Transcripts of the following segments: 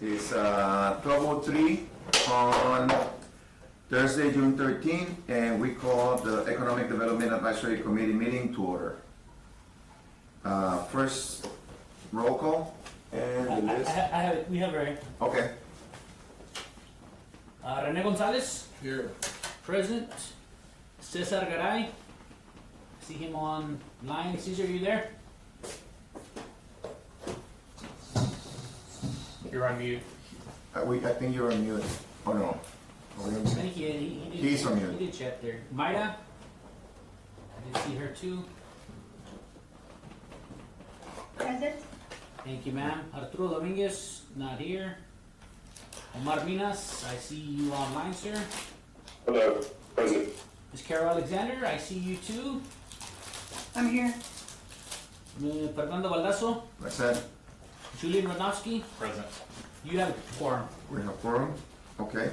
It's 12:03 on Thursday, June 13, and we call the Economic Development Advisory Committee meeting to order. First, roll call, and the list. We have Ray. Okay. Rene Gonzalez, Here. present. Cesar Garay, see him online. Cesar, you there? You're on mute. I think you're on mute. Oh no. Are we on I mute? think he did. He's on mute. He did chat there. Mayra, I did see her too. Present. Thank you, ma'am. Arturo Dominguez, not here. Omar Minas, I see you online, sir. Hello, present. Ms. Carol Alexander, I see you too. I'm here. Fernando Baldasso, Present. Julian Rodnowski, Present. you have a quorum. We have quorum. Okay.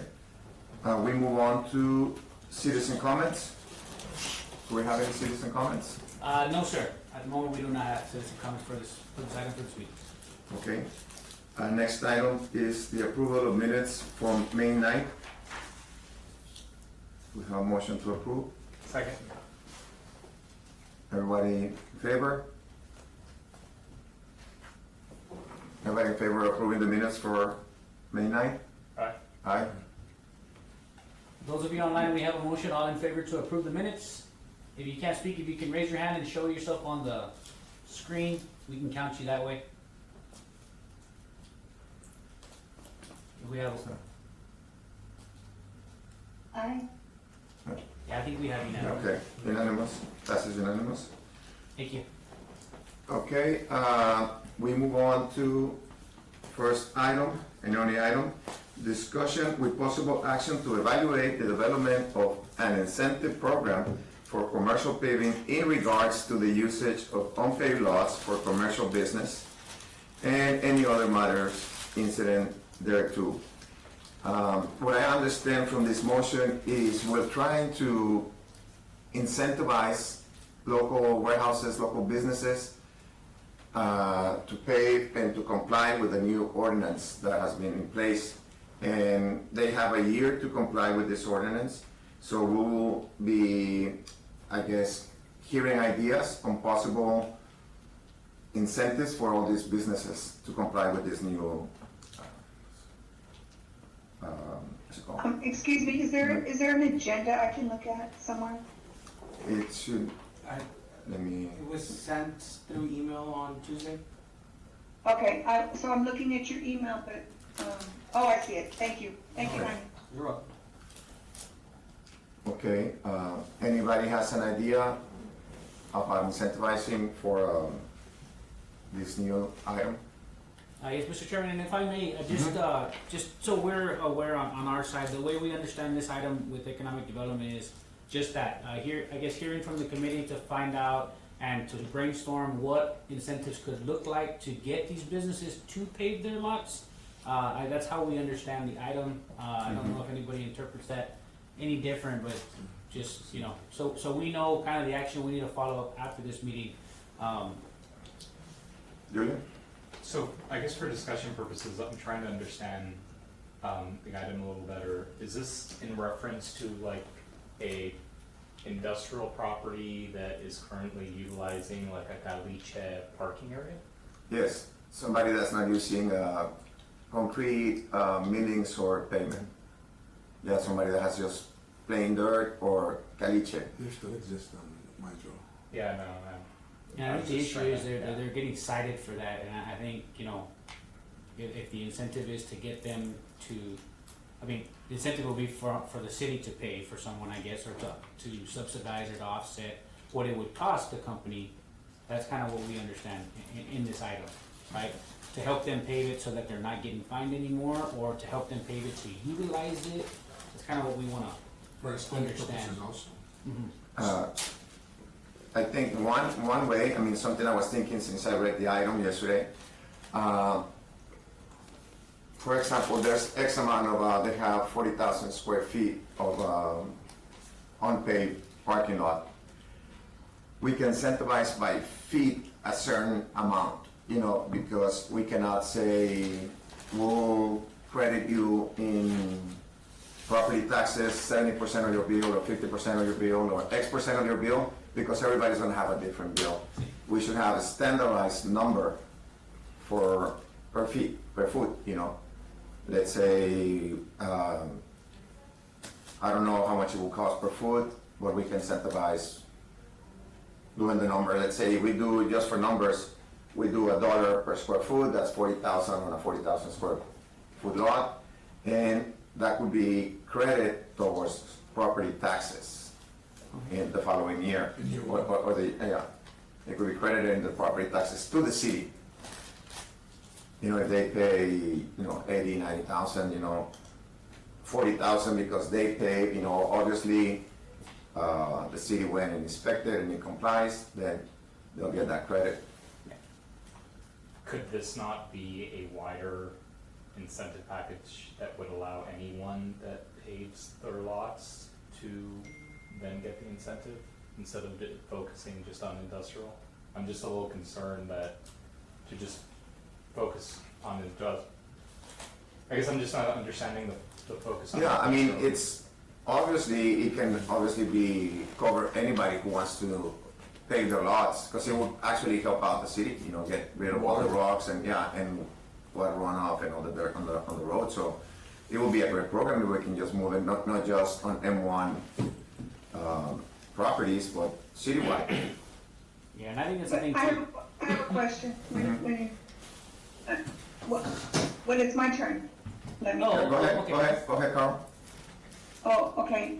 We move on to citizen comments. Do we have any citizen comments? No, sir. At the moment, we do not have citizen comments for this item for this week. Okay. Next item is the approval of minutes from May 9th. We have a motion to approve. Second. Everybody in favor? Everybody in favor of approving the minutes for May 9th? Aye. Aye. Those of you online, we have a motion. All in favor to approve the minutes. If you can't speak, if you can raise your hand and show yourself on the screen, we can count you that way. If we have, Aye. yeah, I think we have you now. Okay, unanimous, passes unanimous. Thank you. Okay, we move on to first item, and only item, discussion with possible action to evaluate the development of an incentive program for commercial paving in regards to the usage of unpaved lots for commercial business and any other matters incident thereto. What I understand from this motion is we're trying to incentivize local warehouses, local businesses to pave and to comply with the new ordinance that has been in place. And they have a year to comply with this ordinance. So we will be, I guess, hearing ideas on possible incentives for all these businesses to comply with this new, what's it called? Excuse me, is there an agenda I can look at somewhere? It should, let me, It was sent through email on Tuesday. Okay, so I'm looking at your email, but, oh, I see it. Thank you. Thank you, Okay. honey. You're welcome. okay, anybody has an idea about incentivizing for this new item? Yes, Mr. Chairman, and if I may, just so we're aware on our side, the way we understand this item with economic development is just that, hearing from the committee to find out and to brainstorm what incentives could look like to get these businesses to pave their lots. That's how we understand the item. I don't know if anybody interprets that any different, but just, so we know kind of the action we need to follow up after this meeting. Julian? So I guess for discussion purposes, I'm trying to understand the item a little better. Is this in reference to like a industrial property that is currently utilizing like a caliche parking area? Yes, somebody that's not using concrete millings or pavement. Yeah, somebody that has just plain dirt or caliche. They still exist on my Joe. Yeah, no. And I think the issue is they're getting cited for that, and I think, if the incentive is to get them to, the incentive will be for the city to pay for someone, I guess, or to subsidize or to offset what it would cost the company. That's kind of what we understand in this item, right? To help them pave it so that they're not getting fined anymore, or to help them pave it to utilize it. That's kind of what we want to. For aesthetic Understand. purposes also. I think one way, something I was thinking since I read the item yesterday, for example, there's X amount of, they have 40,000 square feet of unpaved parking lot. We can incentivize by feet a certain amount, because we cannot say will credit you in property taxes 70% of your bill or 50% of your bill or X% of your bill, because everybody's gonna have a different bill. We should have a standardized number for per foot, you know. Let's say, I don't know how much it will cost per foot, but we can incentivize doing the number. Let's say we do, just for numbers, we do $1 per square foot, that's 40,000 on a 40,000 square foot lot, and that would be credit towards property taxes in the following year. Or it could be credited in the property taxes to the city. You know, if they pay, you know, 80, 90,000, you know, 40,000 because they pay, you know, obviously, the city went and inspected and it complies, then they'll get that credit. Could this not be a wider incentive package that would allow anyone that paves their lots to then get the incentive instead of focusing just on industrial? I'm just a little concerned that to just focus on industrial. I guess I'm just not understanding the focus on Yeah, I mean, industrial. it's, obviously, it can obviously be, cover anybody who wants to pave their lots, because it will actually help out the city, you know, get rid of all the rocks and, and water runoff and all the dirt on the road, so it will be a great program if we can just move it, not just on M1 properties, but citywide. Yeah, and I think it's But something I too. have a question. When it's my turn, let me. Oh, Yeah, okay. go ahead, Carl. Oh, okay.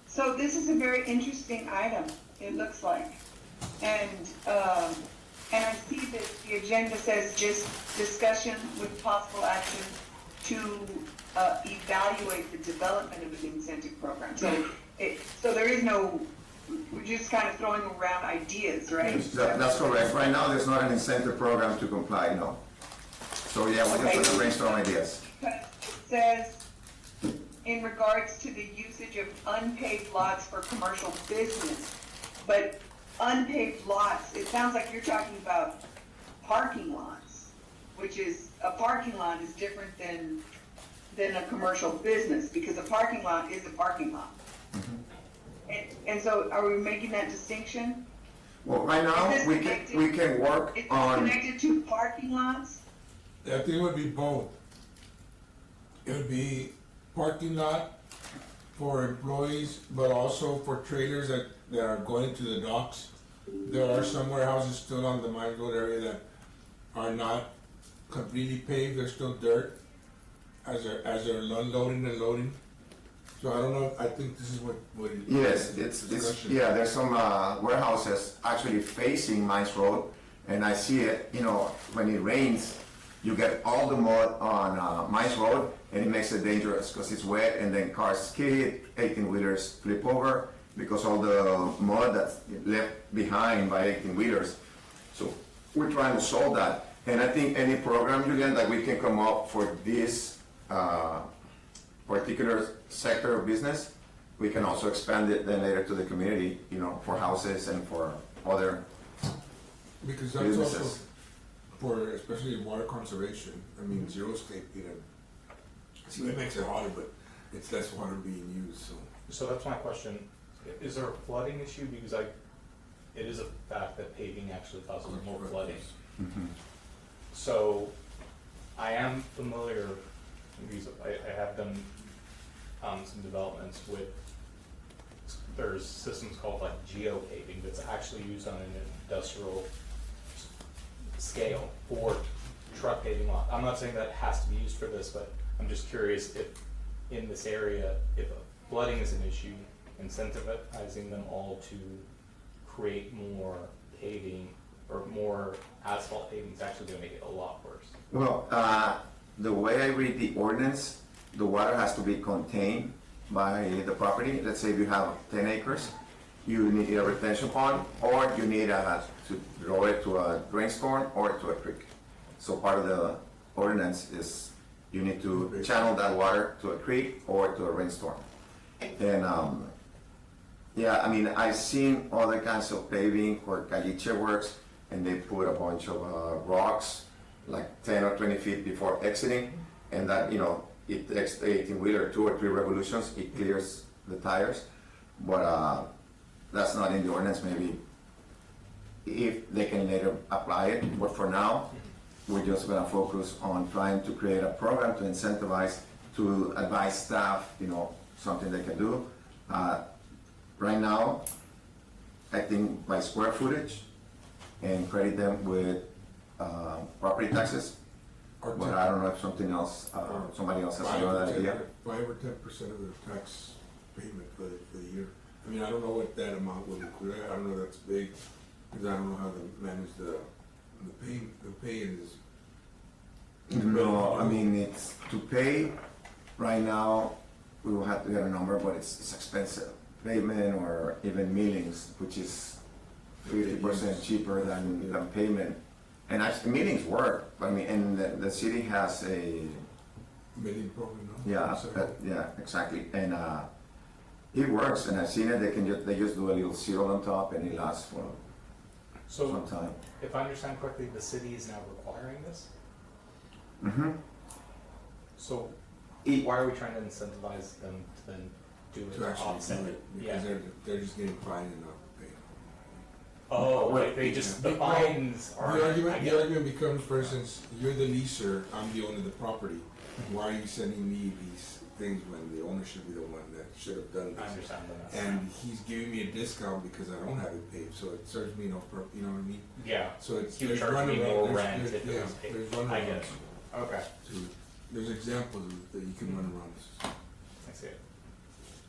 So this is a very interesting item, it looks like. And I see that the agenda says just discussion with possible action to evaluate the development of an incentive program. So there is no, we're just kind of throwing around ideas, right? That's correct, right now, there's not an incentive program to comply, no. So, yeah, we're just gonna brainstorm ideas. But it says, in regards to the usage of unpaved lots for commercial business, but unpaved lots, it sounds like you're talking about parking lots, which is, a parking lot is different than a commercial business, because a parking lot is a parking lot. And so are we making that distinction? Well, right now, Is this we connected- can work Is this on, connected to parking lots? I think it would be both. It would be parking lot for employees, but also for trailers that are going to the docks. There are some warehouses still on the Mine Road area that are not completely paved, they're still dirt as they're unloading and loading. So I don't know, I think this is what. yes, it's, yeah, there's some warehouses actually facing Mines Road, and I see it, you know, when it rains, you get all the mud on Mines Road, and it makes it dangerous, because it's wet, and then cars skid, 18-wheelers flip over, because all the mud that's left behind by 18-wheelers. So we're trying to solve that, and I think any program, Julian, that we can come up for this particular sector of business, we can also expand it then later to the community, you know, for houses and for other Because that's also businesses. for, especially water conservation, I mean, xeriscape, you know, so it makes it harder, but it's less water being used, so. So that's my question. Is there a flooding issue? Because it is a fact that paving actually causes more flooding. So I am familiar, because I have done some developments with, there's systems called like geopaving that's actually used on an industrial scale for truck paving lot. I'm not saying that has to be used for this, but I'm just curious if in this area, if flooding is an issue, incentivizing them all to create more paving or more asphalt paving is actually gonna make it a lot worse. Well, the way I read the ordinance, the water has to be contained by the property. Let's say if you have 10 acres, you need a retention pond, or you need to draw it to a rainstorm or to a creek. So part of the ordinance is you need to channel that water to a creek or to a rainstorm. And, yeah, I mean, I've seen other kinds of paving where Caliche works, and they put a bunch of rocks like 10 or 20 feet before exiting, and that, you know, it takes the 18-wheeler 2 or 3 revolutions, it clears the tires, but that's not in the ordinance. Maybe if they can later apply it, but for now, we're just gonna focus on trying to create a program to incentivize, to advise staff, you know, something they can do. Right now, I think by square footage, and credit them with property taxes, Or but I don't know if something else, somebody else has another idea. 5 or 10% of the tax payment for the year. I mean, I don't know what that amount would include. I don't know if that's big, because I don't know how to manage the pay is. No, I mean, it's, to pay, right now, we will have to get a number, but it's expensive. Payment or even millings, which is 50% cheaper than payment. And actually, millings work, I mean, and the city has a, Million probably, no? yeah, So- yeah, exactly, and it works, and I've seen it, they just do a little seal on top, and it lasts for So, some time. if I understand correctly, the city is now requiring this? Mm-hmm. So, It- why are we trying to incentivize them to then do it To to actually offset do it? it, Yeah. because they're just getting fined and not paying. Oh, Well, like they just, the well, fines are. I get it. The argument becomes, for instance, you're the leaser, I'm the owner of the property. Why are you sending me these things when the owner should be the one that should have done I this? understand that. And he's giving me a discount because I don't have it paid, so it serves me no purpose, you know what I mean? Yeah, So it's, he would there's charge me runaround, more there's- rent there's- if it yeah, was paid. there's I get it. runarounds Okay, to, there's examples that you can run around this. I see it.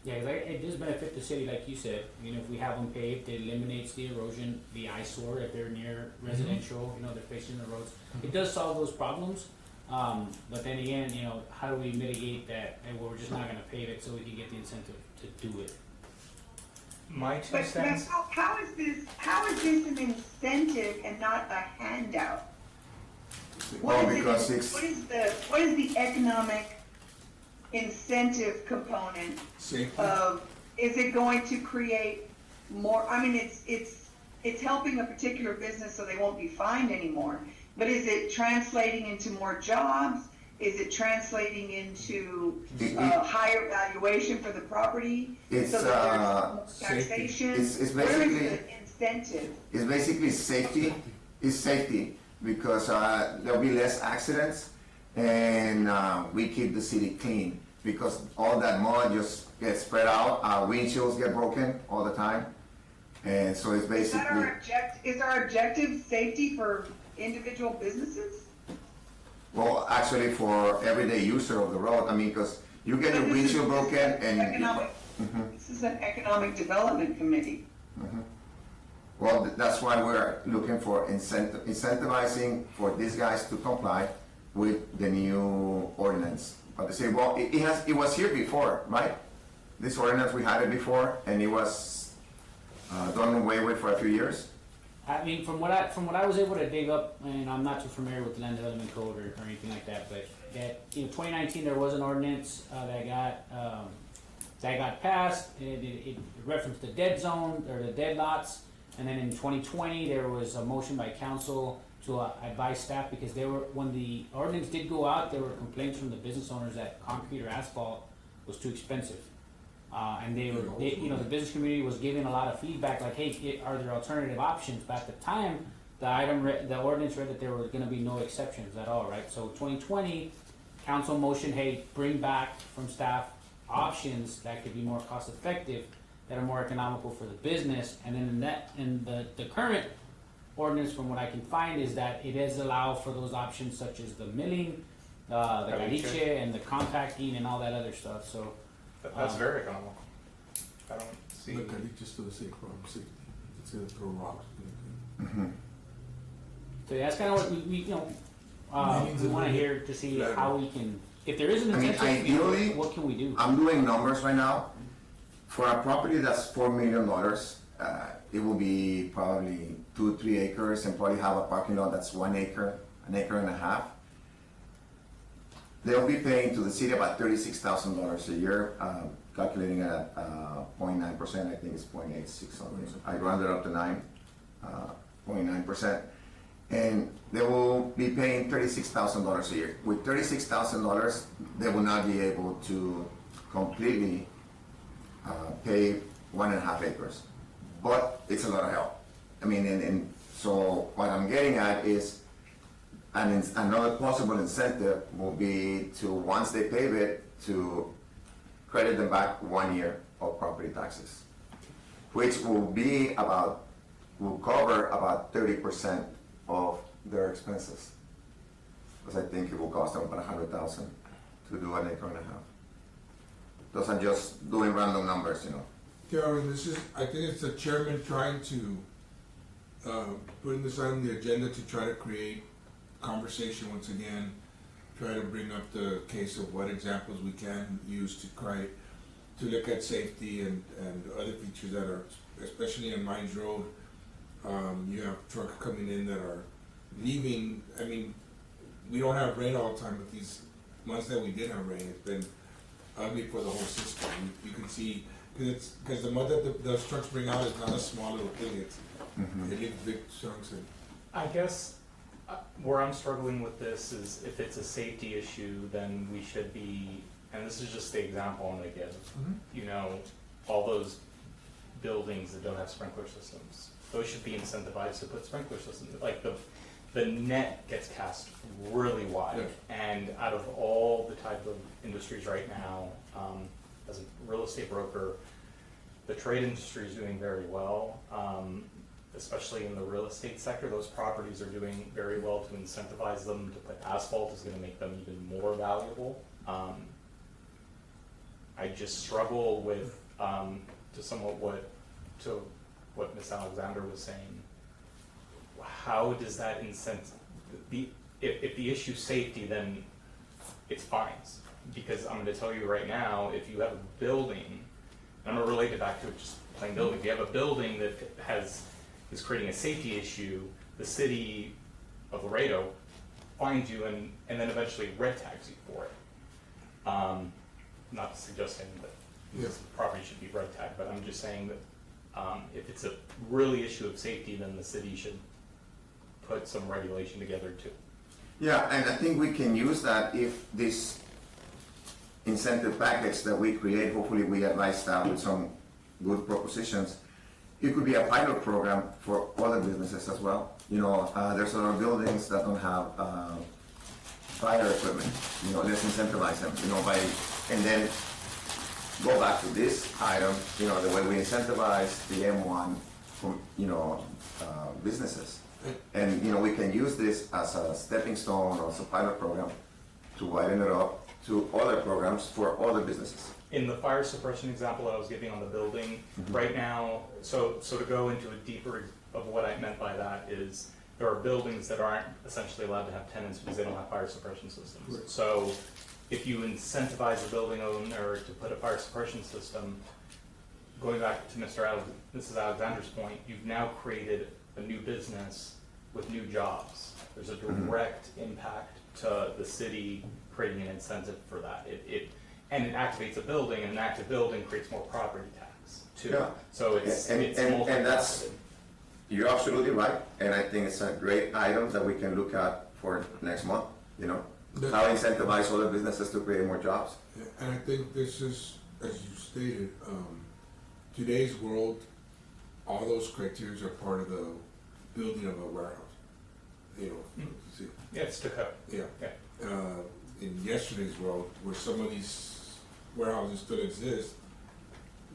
Yeah, 'cause it does benefit the city, like you said, you know, if we have them paved, it eliminates the erosion, the eyesore, if they're near residential, you know, they're facing the roads. It does solve those problems, but then again, you know, how do we mitigate that, and we're just not gonna pave it so we can get the incentive to do it? My two But cents, how is this an incentive and not a handout? Well, What is it- because it's, what is the economic incentive component Safety, of, is it going to create more, I mean, it's helping a particular business so they won't be fined anymore, but is it translating into more jobs? Is it translating into higher valuation for the property? It's, So that there's more safety. taxation? It's Where is basically- the incentive? it's basically safety, because there'll be less accidents, and we keep the city clean, because all that mud just gets spread out, our windshields get broken all the time, and so it's Is that basically, is our objective safety for individual businesses? well, actually for everyday user of the road, I mean, because you get your But this windshield is broken and. economic- Mhm. This is an economic development committee. Well, that's why we're looking for incentivizing for these guys to comply with the new ordinance. But they say, well, it was here before, right? This ordinance, we had it before, and it was done away with for a few years. I mean, from what I was able to dig up, and I'm not too familiar with the land development code or anything like that, but that, you know, 2019 there was an ordinance that got passed. It referenced the dead zone or the dead lots, and then in 2020 there was a motion by council to advise staff, because when the ordinance did go out, there were complaints from the business owners that concrete or asphalt was too expensive. And you know, the business community was giving a lot of feedback, like, hey, are there alternative options? But at the time, the ordinance read that there were gonna be no exceptions at all, right? So 2020, council motion, hey, bring back from staff options that could be more cost effective, that are more economical for the business. And then in the current ordinance, from what I can find, is that it does allow for those options such as the milling, the caliche, and the compacting and all that other stuff, so. that's very economical. I don't see. look, I think just for the sake of safety, it's gonna throw rocks. So yeah, that's kind of what we you know, Meetings we and want to we- hear to see how we can, if there is an I mean, incentive, ideally, what can we do? I'm doing numbers right now. For a property that's $4 million, it will be probably 2-3 acres, and probably have a parking lot that's 1 acre, an acre and a half. They'll be paying to the city about $36,000 a year, calculating at 0.9%, I think it's 0.86 something. I rounded up to 9.9%. and they will be paying $36,000 a year. With $36,000, they will not be able to completely pave 1.5 acres, but it's a lot of help. I mean, and so what I'm getting at is, another possible incentive will be to, once they pave it, to credit them back 1 year of property taxes, which will cover about 30% of their expenses. Because I think it will cost them about $100,000 to do 1.5 acres. Those are just doing random numbers, you know. Karen, I think it's the chairman trying to, putting this on the agenda to try to create conversation once again, try to bring up the case of what examples we can use to look at safety and other features that are, especially on Mines Road. You have trucks coming in that are leaving. I mean, we don't have rain all the time, but these months that we did have rain, it's been ugly for the whole system. You can see, because the mud that those trucks bring out is not a small little thing, it leaves big chunks in. I guess where I'm struggling with this is if it's a safety issue, then we should be, and this is just the example I'm gonna give, you know, all those buildings that don't have sprinkler systems, those should be incentivized to put sprinkler systems. Like the net gets cast really wide, and out of all the type of industries right now, as a real estate broker, the trade industry is doing very well. Especially in the real estate sector, those properties are doing very well. To incentivize them to put asphalt is gonna make them even more valuable. I just struggle with, to what Ms. Alexander was saying. How does that if the issue's safety, then it's fines. Because I'm gonna tell you right now, if you have a building, and I'm gonna relate it back to just plain building, if you have a building that is creating a safety issue, the city of Laredo finds you and then eventually red tags you for it. Not suggesting that this property should be red tagged, but I'm just saying that if it's a really issue of safety, then the city should put some regulation together too. Yeah, and I think we can use that if this incentive package that we create, hopefully we advise staff with some good propositions. It could be a pilot program for other businesses as well. You know, there's a lot of buildings that don't have fire equipment. You know, let's incentivize them, you know, and then go back to this item, you know, the way we incentivize the M1, businesses. And, you know, we can use this as a stepping stone or as a pilot program to widen it up to other programs for other businesses. In the fire suppression example I was giving on the building, right now, so to go into a deeper of what I meant by that is there are buildings that aren't essentially allowed to have tenants because they don't have fire suppression systems. Right. So if you incentivize the building owner to put a fire suppression system, going back to Mrs. Alexander's point, you've now created a new business with new jobs. There's a direct impact to the city creating an incentive for that. And it activates a building, and an active building creates more property tax too. Yeah. So it's And that's, multifaceted. you're absolutely right, and I think it's a great item that we can look at for next month, you know? How incentivize other businesses to create more jobs. Yeah, and I think this is, as you stated, today's world, all those criteria are part of the building of a warehouse. You know, see, Yeah, it's to code. yeah. Yeah. In yesterday's world, where some of these warehouses still exist,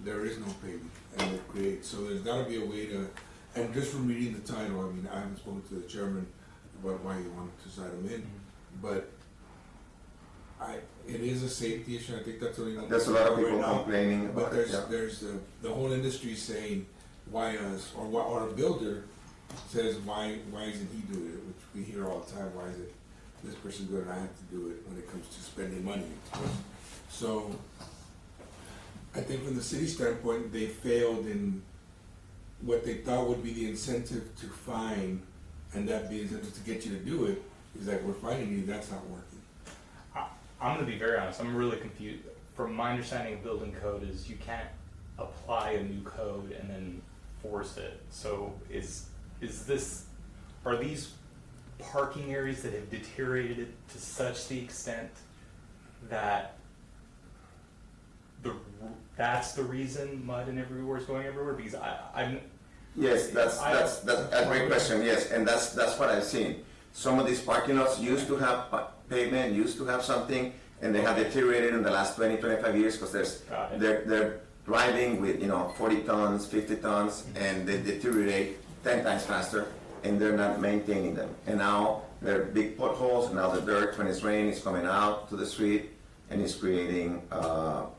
there is no paving, and they create, so there's gotta be a way to, and just from reading the title, I mean, I haven't spoken to the chairman about why he wanted to cite him in, but it is a safety issue. I think that's the only one. There's a lot of right people now. complaining But about it, yeah. there's the whole industry saying, why us, or a builder says, why isn't he doing it, which we hear all the time, why is it this person good and I have to do it when it comes to spending money. So, I think from the city standpoint, they failed in what they thought would be the incentive to fine, and that be incentive to get you to do it, is that we're fining you, that's not working. I'm gonna be very honest, I'm really confused. From my understanding of building code is you can't apply a new code and then force it. So are these parking areas that have deteriorated to such the extent that that's the reason mud and everywhere is going everywhere? Because I'm, Yes, that's a great question, yes, and that's what I've seen. Some of these parking lots used to have pavement, used to have something, and they have deteriorated in the last 20, 25 years, because Got it. they're driving with, 40 tons, 50 tons, and they deteriorate 10 times faster, and they're not maintaining them. And now, there are big potholes, and now the dirt, when it's raining, is coming out to the street, and it's creating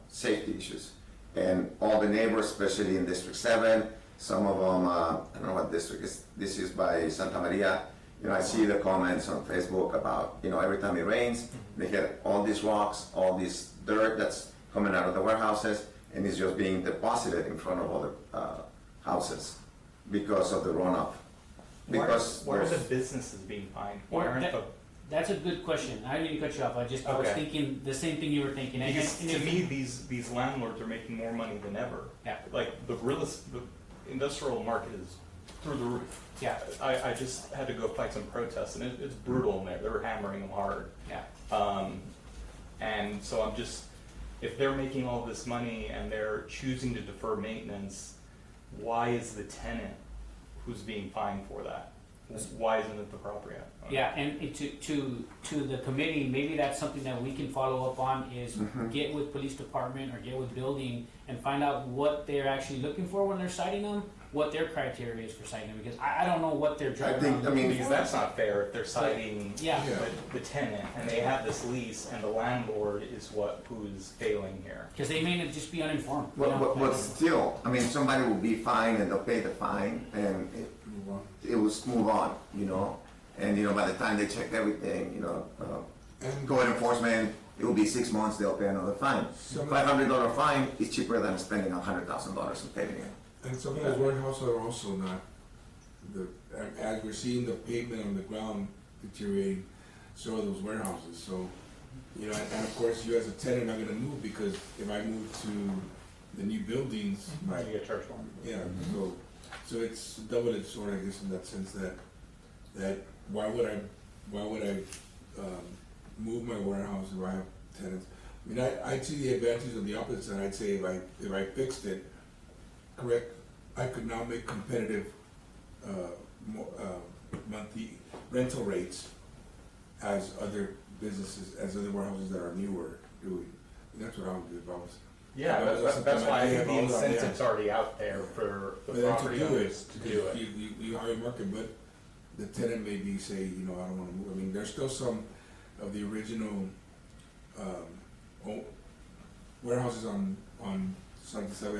safety issues. And all the neighbors, especially in District 7, some of them, I don't know what district is, this is by Santa Maria. I see the comments on Facebook about, every time it rains, they get all these rocks, all this dirt that's coming out of the warehouses, and it's just being deposited in front of other houses because of the runoff. Because why are the there's- businesses being fined? Why Well, aren't that- the, That's a good question. I didn't mean to cut you off. I was Okay. thinking the same thing you were thinking. And- because and to if- me, these landlords are making more money than ever. Yeah. Like, the industrial market is through the roof. Yeah, I just had to go fight some protests, and it's brutal in there. They were hammering them hard. yeah. And so I'm just, if they're making all this money and they're choosing to defer maintenance, why is the tenant who's being fined for that? Why isn't it the property owner? Yeah, and to the committee, maybe that's something that we can follow up on, is get with police department or get with building and find out what they're actually looking for when they're citing them, what their criteria is for citing them, because I don't know what they're driving think- around I mean- looking Because for. that's not fair if they're citing Yeah. Yeah. the tenant and they have this lease and the landlord is who's failing here. Because they may just be uninformed. you know? But still, somebody will be fined and they'll pay the fine, and Move on. it will move on, And, by the time they check everything, And code enforcement, it will be 6 months, they'll pay another fine. Some- $500 fine is cheaper than spending $100,000 in paving it. And some of those warehouses are also not, as we're seeing the pavement on the ground deteriorating, so are those warehouses, so, and of course, you as a tenant are gonna move, because if I move to the new buildings, my, You get charged more. yeah, so it's a double-edged sword, I guess, in that sense, that why would I move my warehouse if I have tenants? I'd see the advantage of the opposite side. I'd say if I fixed it, correct, I could now make competitive, monthly rental rates as other businesses, as other warehouses that are newer doing. That's what I would do if I was. Yeah, If I was that's why I something think the like that, yeah. incentive's already out there for the But then property to do owners it, to do it. you hire a market, but the tenant maybe say, I don't wanna move. There's still some of the original, warehouses on Santa Isabel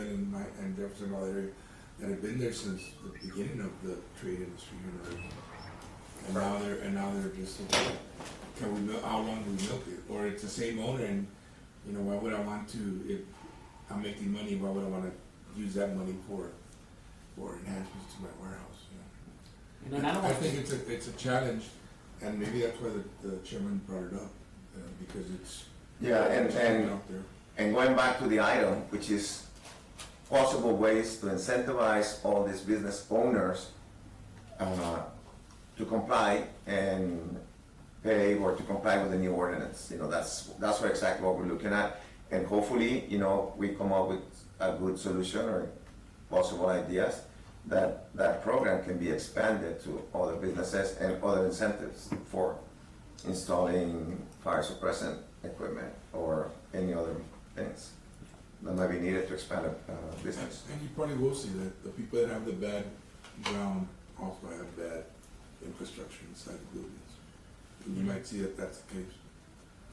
and Jefferson, all that area, that have been there since the beginning of the trade industry, And now they're just, okay, how long do we milk it? Or it's the same owner, and, why would I want to, if I'm making money, why would I wanna use that money for enhancements to my warehouse, And I don't I want think it's a challenge, and maybe that's why the chairman brought it up, because it's. Yeah, it's out there. And going back to the item, which is possible ways to incentivize all these business owners to comply and pay, or to comply with the new ordinance. That's what exactly what we're looking at. And hopefully, we come up with a good solution or possible ideas that program can be expanded to other businesses and other incentives for installing fire suppressant equipment or any other things that might be needed to expand a business. And you probably will see that the people that have the bad ground also have bad infrastructure inside the buildings. And you might see that that's the case.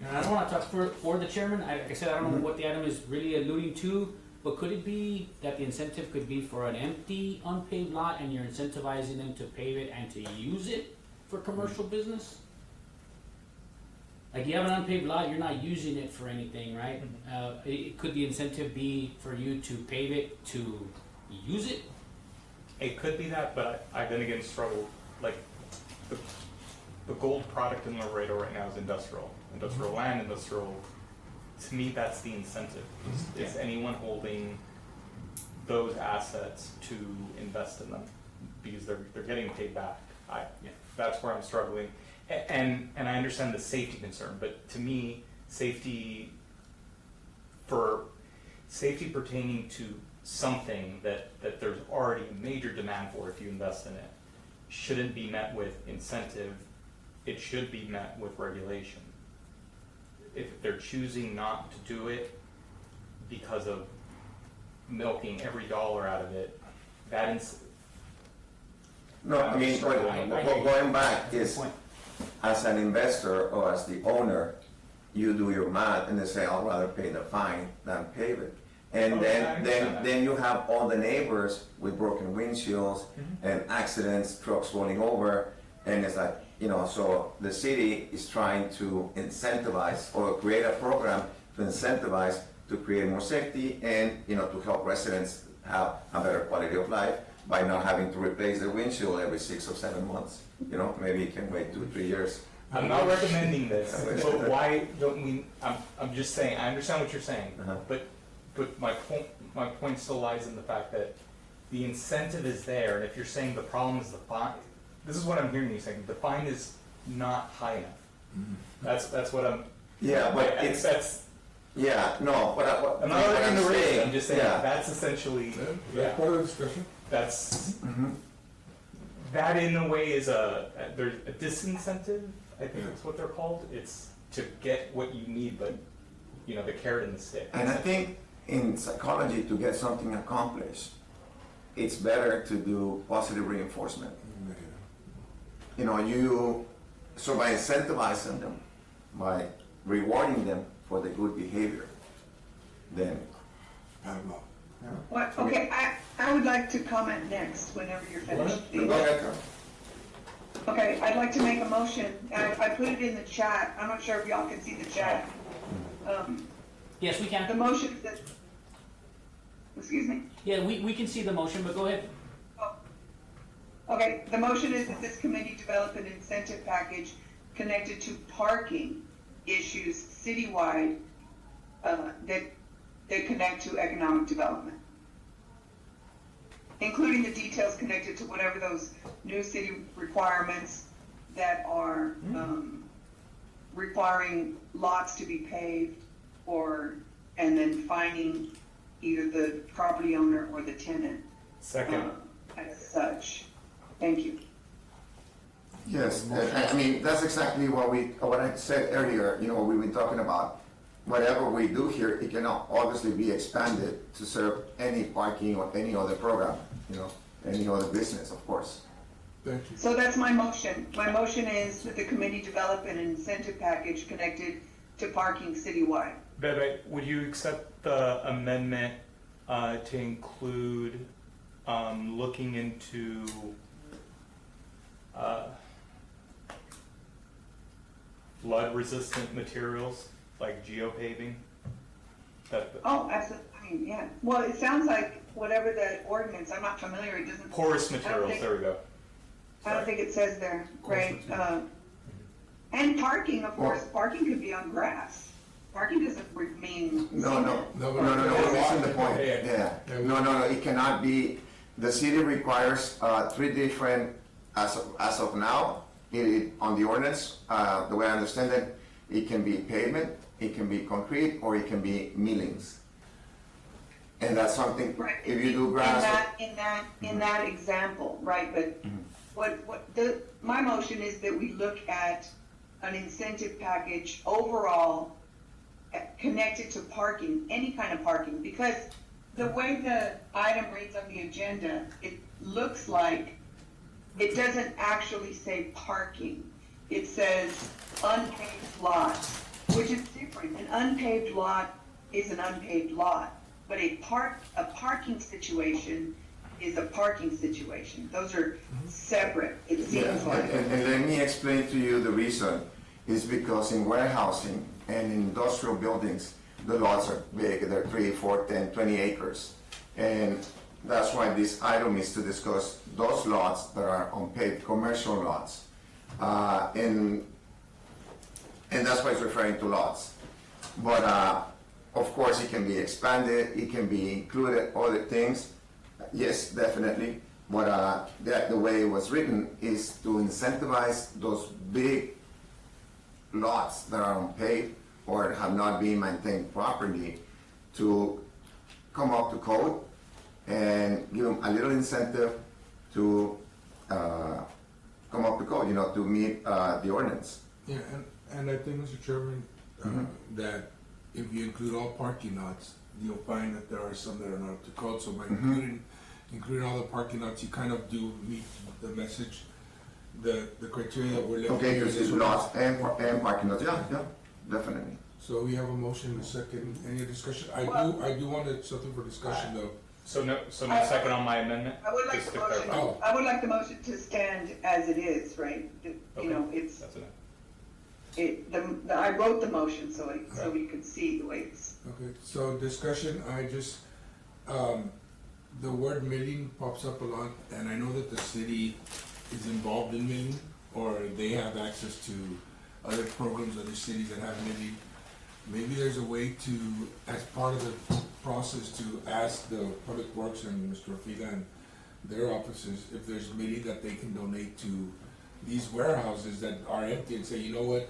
And I don't want to talk for the chairman. Like I said, I don't know what the item is really alluding to, but could it be that the incentive could be for an empty, unpaved lot, and you're incentivizing them to pave it and to use it for commercial business? Like, you have an unpaved lot, you're not using it for anything, right? Could the incentive be for you to pave it to use it? It could be that, but I then again struggle, like, the gold product in Laredo right now is industrial land, to me, that's the incentive, is anyone holding those assets to invest in them, because they're getting paid back. that's where I'm struggling. And I understand the safety concern, but to me, safety pertaining to something that there's already a major demand for if you invest in it, shouldn't be met with incentive, it should be met with regulation. If they're choosing not to do it because of milking every dollar out of it, No, I mean, going back is, Point. as an investor or as the owner, you do your math and they say, I'd rather pay the fine than pave it. And Okay, I understand that. then you have all the neighbors with broken windshields and accidents, trucks rolling over, and it's like, so the city is trying to incentivize or create a program to incentivize to create more safety and, to help residents have a better quality of life by not having to replace the windshield every 6 or 7 months. Maybe you can wait 2-3 years. I'm not recommending this, but why don't we, I'm just saying, I understand what you're saying, Uh-huh. but my point still lies in the fact that the incentive is there, and if you're saying the problem is the fine, this is what I'm hearing you saying, the fine is not high enough. That's what I'm. Yeah, but That's, yeah, no, but I'm not arguing the rate, saying, I'm just saying, yeah. that's essentially, That's part of the discussion. that's, Mhm. that in a way is there's a disincentive, I think that's what they're called. It's to get what you need, but, the carrot and the stick. And I think in psychology, to get something accomplished, it's better to do positive reinforcement. So by incentivizing them, by rewarding them for the good behavior, then. Padlock. What, okay, I would like to comment next, whenever you're finished. Go ahead, Carl. Okay, I'd like to make a motion, I put it in the chat, I'm not sure if y'all can see the chat. Yes, we The can. motion that, excuse me? Yeah, we can see the motion, but go ahead. Okay, the motion is that this committee develop an incentive package connected to parking issues citywide, that connect to economic development, including the details connected to whatever those new city requirements that are requiring lots to be paved, and then fining either the property owner or the tenant Second. as such. Thank you. Yes, I mean, that's exactly what I said earlier, we've been talking about. Whatever we do here, it can obviously be expanded to serve any parking or any other program, any other business, of course. Thank you. So that's my motion. My motion is that the committee develop an incentive package connected to parking citywide. Bebe, would you accept the amendment to include looking into flood-resistant materials like geopaving? Oh, absolutely, I mean, yeah. Well, it sounds like whatever that ordinance, I'm not familiar, it doesn't. Porous materials, there we go. I don't think it says there, right? And parking, of course, parking could be on grass. Parking doesn't mean. No, No, we're missing the point, Yeah. yeah. No, it cannot be, the city requires 3 different, as of now, on the ordinance, the way I understand it, it can be pavement, it can be concrete, or it can be millings. And that's something, Right. if you do grass. In that example, right, but my motion is that we look at an incentive package overall connected to parking, any kind of parking, because the way the item reads on the agenda, it looks like it doesn't actually say parking. It says unpaved lot, which is different. An unpaved lot is an unpaved lot, but a parking situation is a parking situation. Those are separate, it Yeah, seems like. and let me explain to you the reason. Is because in warehousing and in industrial buildings, the lots are big, they're 3, 4, 10, 20 acres. And that's why this item is to discuss those lots that are unpaved, commercial lots. And that's why it's referring to lots. But of course, it can be expanded, it can be included, other things, yes, definitely. what, the way it was written is to incentivize those big lots that are unpaved or have not been maintained properly to come up to code and give them a little incentive to, come up to code, you know, to meet, the ordinance. Yeah, and I think, Mr. Chairman, that if you include all parking lots, you'll find that there are some that are not up to code, so by including all the parking lots, you kind of do meet the message, the criteria that we're looking Okay, here. because it's lots and parking lots, yeah, definitely. So we have a motion, a second, any discussion? I do want something for discussion though. So no second on my amendment? I would like Just the to motion, clarify. Oh. I would like the motion to stand as it is, right? Okay. You know, it's, That's enough. I wrote the motion so you can see the way it's. Okay, so discussion, I just, the word milling pops up a lot, and I know that the city is involved in milling, or they have access to other programs, other cities that have milling. Maybe there's a way to, as part of the process, to ask the Public Works and Mr. Fila and their offices if there's milling that they can donate to these warehouses that are empty and say, you know what,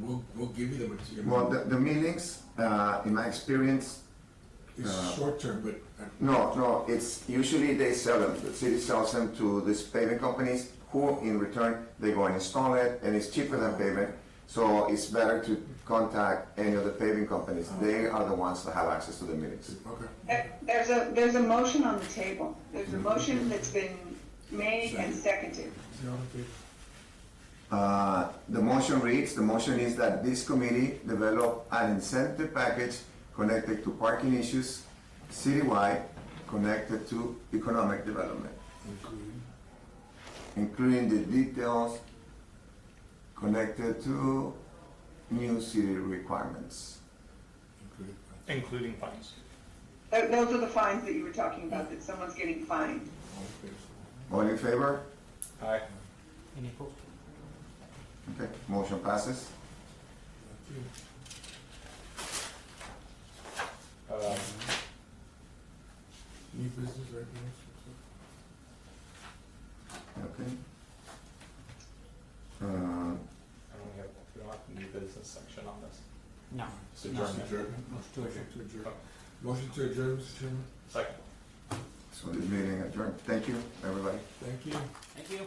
we'll give you the material. Well, the meetings, in my experience, It's short term, but no, it's usually they sell them, the city sells them to these paving companies, who in return, they go and install it, and it's cheaper than paving, so it's better to contact any of the paving companies, they are the ones that have access to the meetings. okay. There's a motion on the table. There's a motion that's been made and seconded. The motion reads, the motion is that this committee develop an incentive package connected to parking issues citywide, connected to economic development, including the details connected to new city requirements. Including fines. Those are the fines that you were talking about, that someone's getting fined. All in favor? Aye. Any opposed? Okay, motion passes. New business right Okay. I don't have, we don't have a new business section on this. No. Just now. adjournment. To adjourn. Motion to adjourn, Mr. Chairman. Second. So this meeting adjourned. Thank you, everybody. Thank you. Thank you.